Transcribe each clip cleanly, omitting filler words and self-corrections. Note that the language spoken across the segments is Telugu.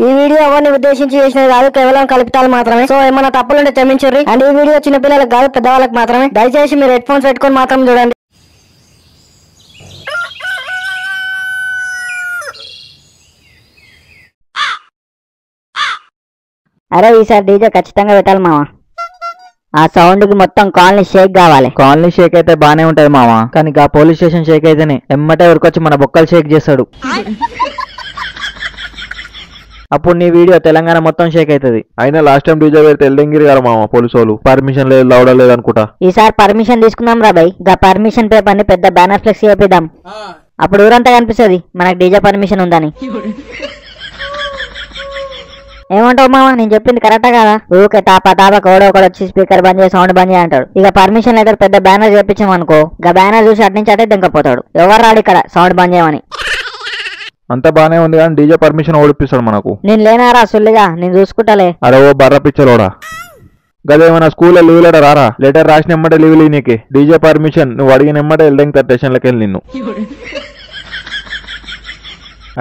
ఈ వీడియో ఎవరిని ఉద్దేశించి చేసినది కాదు, కేవలం కల్పితాలు మాత్రమే. సో ఏమైనా తప్పులుంటే క్షమించుర్రి. అండ్ ఈ వీడియో చిన్న పిల్లలకు కాదు, పెద్దవాళ్ళకి మాత్రమే. దయచేసి మీరు హెడ్ ఫోన్స్ పెట్టుకొని మాత్రం చూడండి. అరే ఈసారి డీజే ఖచ్చితంగా పెట్టాలి మామ. ఆ సౌండ్ కి మొత్తం కాలనీ షేక్ కావాలి. కాలనీ షేక్ అయితే బానే ఉంటది మామ, కానీ ఆ పోలీస్ స్టేషన్ షేక్ అయితేనే ఎమ్మటే ఊరికొచ్చి మన బొక్కలు షేక్ చేస్తాడు. అప్పుడు నీ వీడియో తెలంగాణ మొత్తం షేక్ అవుతుంది. అయినా లాస్ట్ టైం డీజే పెడితే ఎల్లింగిరి కదా మామ పోలీసు వాళ్ళు, పర్మిషన్ లేదు లావడం లేదు అనుకుంటా. ఈసారి పర్మిషన్ తీసుకుందాం రా బై. గా పర్మిషన్ పేపర్ ని పెద్ద బ్యానర్ ఫ్లెక్స్ చేపిద్దాం. అప్పుడు ఊరంతా కనిపిస్తుంది మనకు డీజే పర్మిషన్ ఉందని. ఏమంటావు మామ, నేను చెప్పింది కరెక్టా కదా? ఊకే తాపా కోడో ఒకడు వచ్చి స్పీకర్ బంద్ చేసి సౌండ్ బంద్ చేయ అంటాడు. ఇక పర్మిషన్ లెటర్ పెద్ద బ్యానర్ చేపించాం అనుకో, గా బ్యానర్ చూసి అటు నుంచి అటే దింకపోతాడు. ఎవరు రాడు ఇక్కడ సౌండ్ బంద్ చేయమని. అంతా బానే ఉంది కానీ డీజే పర్మిషన్ ఓడిపిస్తాడు మనకు. నేను లేనారా సుల్లిగా, నేను చూసుకుంటాలే. అరే ఓ బర్ర పిచ్చలోడా, గదేమన్నా స్కూల్లో లీవ్ లెటర్ రారా? లెటర్ రాసిన ఎమ్మటే లీవ్ నీకే డీజే పర్మిషన్ నువ్వు అడిగిన ఎమ్మటే వెల్డింగ్ స్టేషన్లకి వెళ్ళి నిన్ను.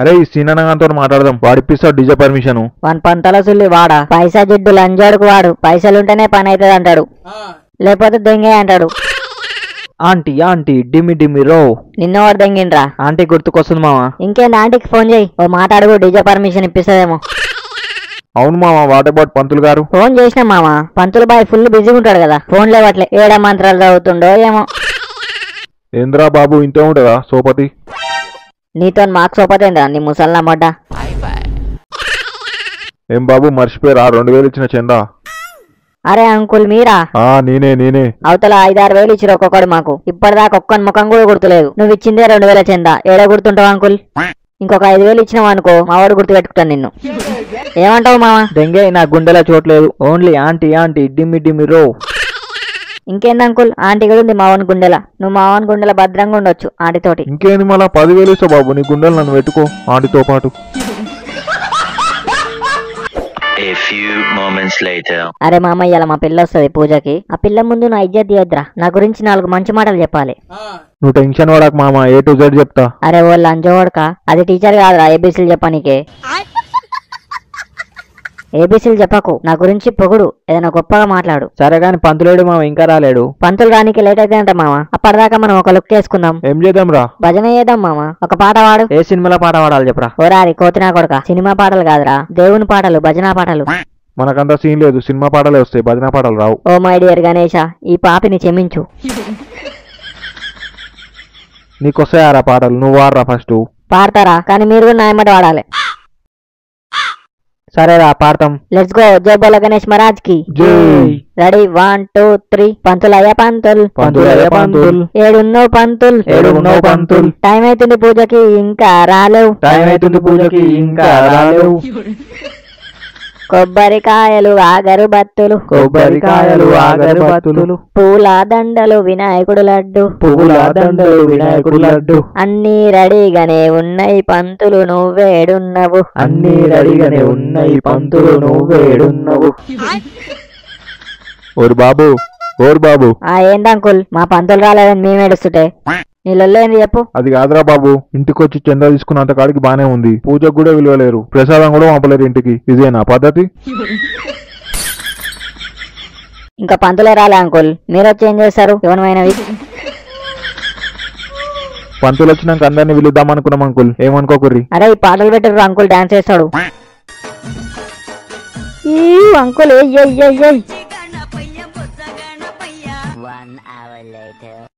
అరే ఈ సీననగాంతో మాట్లాడదాం, వాడిపిస్తాడు డీజే పర్మిషన్. వన్ పంతల సుల్లి వాడా, పైసా జిడ్డు లంజాడుకు వాడు. పైసలుంటేనే పని అవుతుంది అంటాడు, లేకపోతే దెంగే అంటాడు. ఆంటీ ఆంటీ డిమి డిమి రో. నిన్నవాడు దెంగిండ్రా? ఆంటీ గుర్తుకొస్తుంది మామ. ఇంకేంది ఆంటీకి ఫోన్ చేయి, ఓ మాట్లాడుకో, డీజే పర్మిషన్ ఇప్పిస్తుందేమో. అవును మామ, వాట్ అబౌట్ పంతులు గారు? ఫోన్ చేసిన మామ, పంతులు బాయ్ ఫుల్ బిజీగా ఉంటాడు కదా, ఫోన్ లేవట్లే. ఏడ మంత్రాలు చదువుతుండో ఏమో. ఏంద్రా బాబు ఇంతే ఉంటుందా సోపతి? నీతో మాకు సోపతేంద్రా నీ ముసల్లా మొడ్డ. ఏం బాబు మర్చిపోయారా 2000 ఇచ్చిన చందా? అరే అంకుల్ మీరా? నేనే. అవతల 5-6 వేలు ఇచ్చిరు ఒక్కొక్కడు మాకు. ఇప్పటిదాకా ఒక్కని ముఖం కూడా గుర్తులేదు. నువ్వు ఇచ్చిందే 2000 చందా, ఏడ గుర్తుంటావు అంకుల్? ఇంకొక 5,000 ఇచ్చినావు అనుకో, మావాడు గుర్తు పెట్టుకుంటాను నిన్ను. ఏమంటావు మామ? దెంగే నా గుండెలా చూడలేదు, ఓన్లీ ఆంటీ ఆంటీ డిమి డిమి రో. ఇంకేంది అంకుల్, ఆంటీ కూడా ఉంది మావన్ గుండెల. నువ్వు మావన్ గుండెల భద్రంగా ఉండొచ్చు ఆంటీతోటి. ఇంకేంది మళ్ళా 10,000 ఇస్తా బాబు, నీ గుండెలు నన్ను పెట్టుకో ఆంటీతో పాటు. అరే మామ, ఇలా మా పిల్ల వస్తుంది పూజకి. ఆ పిల్ల ముందు నా ఇజ్జత్ తీయద్దురా, నా గురించి 4 మంచి మాటలు చెప్పాలి. నువ్వు టెన్షన్ పడకు మామ, A to Z చెప్తా. అరే ఓ లంచోడక, అది టీచర్ కాదురా, ఏబీసీలు చెప్పనీకే. ఏబీసీలు చెప్పకు, నా గురించి పొగుడు, ఏదైనా గొప్పగా మాట్లాడు. సరే గాని పంతులేడు మామ ఇంకా రాలేడు. పంతులు రానికి లేట్ అయితే మామ. అప్పటిదాకా మనం ఒక లుక్ వేసుకుందాం. ఏం చేద్దాం రా? భజన చేద్దాం మామ. ఒక పాట పాడు. ఏ సినిమాలో పాట పాడాలి చెప్పరా? ఓరారి కోతినా కొడక, సినిమా పాటలు కాదురా, దేవుని పాటలు, భజన పాటలు. మనకంతా సీన్ లేదు, సినిమా పాటలే వస్తాయి, భజన పాటలు రావు. ఓ మై డియర్ గణేష, ఈ పాపిని క్షమించు. నీకొస్తాయారా పాటలు? నువ్వు వాడరా ఫస్ట్. పాడతారా, కానీ మీరు కూడా నా ఎమ్మటి వాడాలి. సరేరా పాడతాం. Let's go. జై బోలో గణేష్ మహారాజ్ కి జై. రెడీ 1 2 3. పంతులయ్య పంతుల్, పంతులయ్య పంతుల్, ఏడున్నో పంతుల్, ఏడున్నో పంతుల్. టైం అవుతుంది పూజకి ఇంకా రాలేవు, టైం అవుతుంది పూజకి ఇంకా రాలేవు. కొబ్బరికాయలు ఆగరుబత్తులు, కొబ్బరికాయలు ఆగరుబత్తులు, పూల దండలు వినాయకుడు లడ్డు, పువ్వుల దండలు వినాయకుడు లడ్డు. అన్ని రెడీగానే ఉన్నాయి పంతులు నువ్వేడున్నవు, అన్ని రెడీగానే ఉన్నాయి పంతులు నువ్వేడున్నవు. ఓరు బాబు, ఓరు బాబు. ఏందంకుల్, మా పంతులు రాలేదని మేము ఏడుస్తుంటే నీళ్ళేంది చెప్పు. అది కాదురా బాబు, ఇంటికొచ్చి చందా తీసుకున్నంత కాడికి బానే ఉంది, పూజకు కూడా విలువలేరు, ప్రసాదం కూడా పంపలేరు ఇంటికి. ఇదేనా పద్ధతి? ఇంకా పంతులే రాలే అంకుల్, మీరు వచ్చి ఏం చేస్తారు? ఎవరిమైనవి పంతులు వచ్చినాక అందరినీ పిలుద్దాం అనుకున్నాం అంకుల్, ఏమనుకోకుర్రి. అరే ఈ పాటలు పెట్టరు అంకుల్, డాన్స్ చేస్తాడు. ఈ అంకుల్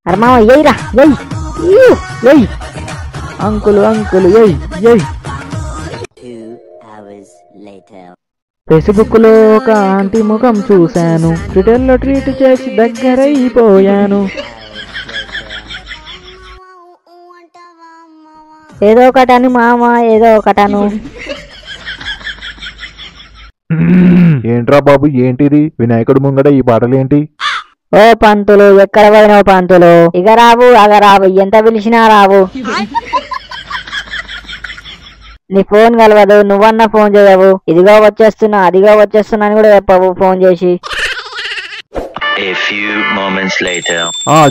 అరే మామ ఎయ్యిరా, ఎయ్ అంకుల్ అంకుల్ ఎయ్ ఎయ్. ఫేస్బుక్ లో ఒక ఆంటీ ముఖం చూశాను, ట్విట్టర్ లో ట్వీట్ చేసి దగ్గరైపోయాను. ఏదో ఒకటని మామ, ఏదో ఒకటను. ఏంట్రా బాబు ఏంటిది? వినాయకుడు ముంగట ఈ పాటలేంటి? ఓ పంతులు, ఎక్కడ పోయినావు పంతులు? ఇక రావు అగ రావు, ఎంత పిలిచినా రావు. నీ ఫోన్ కలవదు, నువ్వన్నా ఫోన్ చేయవు. ఇదిగో వచ్చేస్తున్నా, అదిగో వచ్చేస్తున్నా అని కూడా చెప్పవు ఫోన్ చేసి.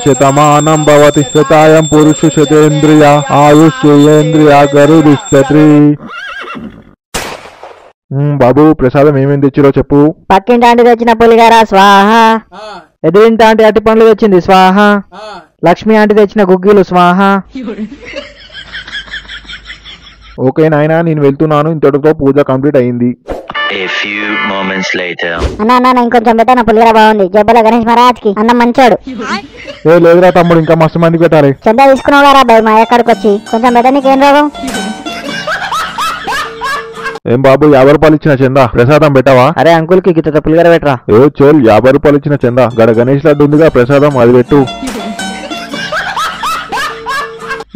శతమానం భవతి శతాయం పురుష శతేంద్రియ ఆయుష్యేంద్రియ గరుడిస్తత్రి. బాబు ప్రసాదం ఏమేమి తెచ్చిరో చెప్పు. పక్కింటి ఆంటీ తెచ్చిన పులిగార స్వాహ. ఎదురింటి ఆంటీ అట్టి పండ్లు తెచ్చింది స్వాహ. లక్ష్మి ఆంటీ తెచ్చిన గుగ్గిలు స్వాహ. ఓకే నాయనా నేను వెళ్తున్నాను, ఇంతటితో పూజ కంప్లీట్ అయింది. అన్న ఇంకొంచెం పెట్టాను, పులిగార బాగుంది. జబ్బల గణేష్ మహారాజ్ కి అన్నం మంచాడు. ఏ లేదురా తమ్ముడు, ఇంకా మస్తు మందికి పెట్టాలి. చందా తీసుకున్నావు రా బాయ్, మా ఎక్కడికి వచ్చి కొంచెం పెట్టడానికి ఏం రోగం. ఏం బాబు 50 రూపాయలు ఇచ్చిన చందా ప్రసాదం పెట్టవా? అరే అంకుల్ కి గిత్త పులిగార పెట్టరా. ఏ చోల్ 50 రూపాయలు ఇచ్చిన చందా గడ గణేష్ లడ్డు ఉందిగా ప్రసాదం అది పెట్టు.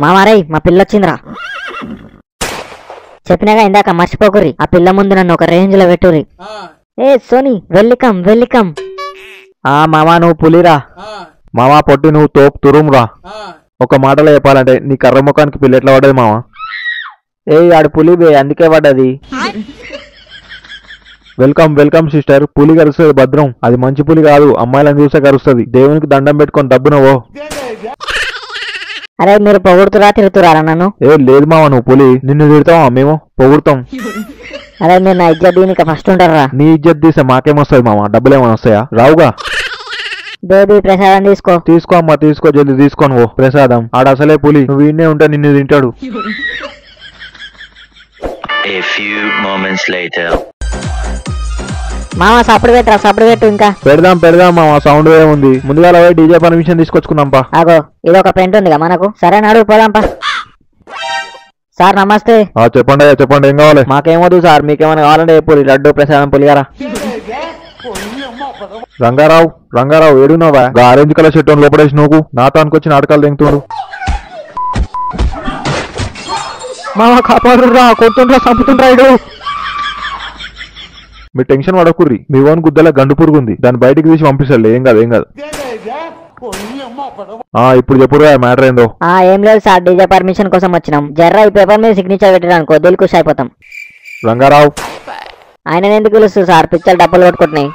మామారై మా పిల్ల వచ్చిందిరా. చెప్పినాగా ఇందాక మర్చిపోకురి, ఆ పిల్ల ముందు నన్ను ఒక రేంజ్ లో పెట్టురి. ఏ సోనీ వెల్లికమ్. మామా నువ్వు పులిరా. మామా పొట్టి నువ్వు తోపు తురుమురా. ఒక మాటలో చెప్పాలంటే నీ కర్ర ముఖానికి పిల్ల ఎట్లా పడ్డది మామా? ఆడు పులి బే, అందుకే పడ్డది. Welcome sister. పులి కరుస్తుంది భద్రం, అది మంచి పులి కాదు, అమ్మాయిలను చూసే కరుస్తుంది. దేవునికి దండం పెట్టుకొని దబ్బునవో. అరే మీరు పొగుడుతురా తిరుగుతురా నన్ను? ఏ లేదు మామ, నువ్వు పులి, నిన్ను తిడతావా? మేము పొగుడుతాం. అరే మీరు నా ఇజ్జత్ దీనికి ఫస్ట్ ఉంటారా? నీ ఇజ్జత్ తీసే మాకేమొస్తుంది మామ? డబ్బులు ఏమైనా వస్తాయా? రావుగా. బేబీ ప్రసాదం తీసుకో అమ్మా తీసుకో, జల్దీ తీసుకొని పో ప్రసాదం. ఆడ అసలే పులి, నువ్వు ఈయనే ఉంటే నిన్ను తింటాడు. మామ సప్పుడు పెట్టు ఇంకా పెడదాం మామ, సౌండ్ ఏముంది. ముందుగా పోయి డీజే పర్మిషన్ తీసుకొచ్చుకుందాంపా. ఆగో ఇది ఒక పెంట్ ఉందిగా మనకు. సరే నడువు పోదాంపా. సార్ నమస్తే. చెప్పండి ఏం కావాలి? మాకేమొద్దు సార్, మీకేమైనా కావాలంటే పులి లడ్డు ప్రసాదం పులిగారా. రంగారావు ఏడున్నావా? ఆరెంజ్ కలర్ షర్ట్ లోపడేసి నువ్వు నాతో అనుకొచ్చి నాటకాలు తెంగుతుండు. మామ కాపాడురా, కొడుతుండ్రా, చంపుతుండ్రాడు. మీరు టెన్షన్ పడకుర్రి, మీ ఓన్ గుద్దల గండు పురుగుంది, దాన్ని బయటికి తీసి పంపిస్తాడు. ఏం కాదు. ఇప్పుడు చెప్పురా మ్యాటర్ ఏందో. ఏం లేదు సార్, డీజే పర్మిషన్ కోసం వచ్చినాం. జర్రా ఈ పేపర్ మీద సిగ్నేచర్ పెట్టడానికి వదిలి ఖుషి అయిపోతాం. రంగారావు ఆయన ఎందుకు పిలుస్తుంది సార్? పిచ్చలు డబ్బులు కొట్టుకుంటున్నాయి.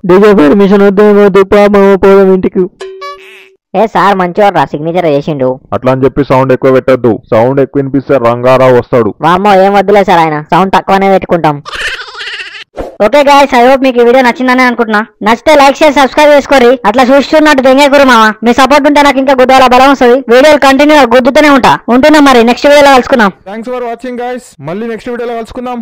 డీజే పర్మిషన్ వద్దు పోదాం ఇంటికి. ఏ సార్ మంచివాడు సిగ్నేచర్ చేసిండు. అట్లా అని చెప్పి సౌండ్ ఎక్కువ పెట్టద్దు, సౌండ్ ఎక్కువ వినిపిస్తే రంగారావు వస్తాడు. వామ్మో ఏం వద్దులే సార్, ఆయన సౌండ్ తక్కువనే పెట్టుకుంటాం. ఓకే గాయ్స్, ఐ హోప్ మీకు ఈ వీడియో నచ్చిందని అనుకుంటున్నా. నచ్చితే లైక్ షేర్ సబ్స్క్రైబ్ చేసుకోరి. అట్లా చూస్తున్నట్టు దెంగేకురు మామ. మీ సపోర్ట్ ఉంటే నాకు ఇంకా గుద్దాల బలం వస్తుంది. వీడియోలు కంటిన్యూ గుద్దుతూనే ఉంటున్నాం. మరి నెక్స్ట్ వీడియోలో కలుసుకుందాం. థాంక్స్ ఫర్ వాచింగ్ గాయ్స్, మళ్ళీ నెక్స్ట్ వీడియోలో కలుసుకుందాం.